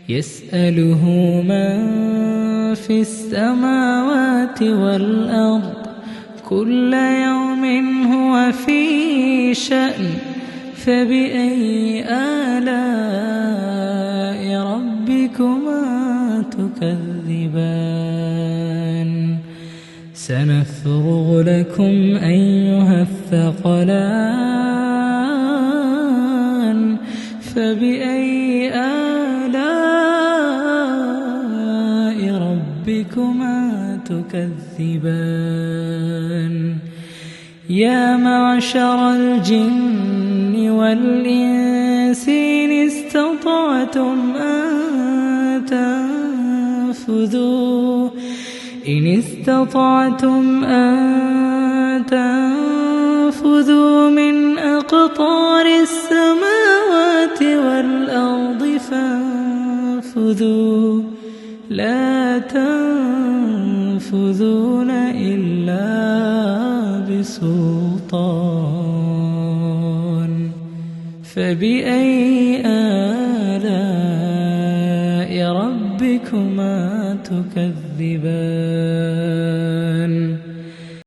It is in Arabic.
يسأله من في السماوات والأرض كل يوم هو في شأن فبأي آلاء ربكما تكذبان سنفرغ لكم أيها الثقلان فبأي آلاء ربكما تكذبان يا معشر الجن والإنس إن استطعتم أن تنفذوا من أقطار السماوات والأرض فانفذوا لا تنفذون إلا بسلطان فبأي آلاء ربكما تكذبان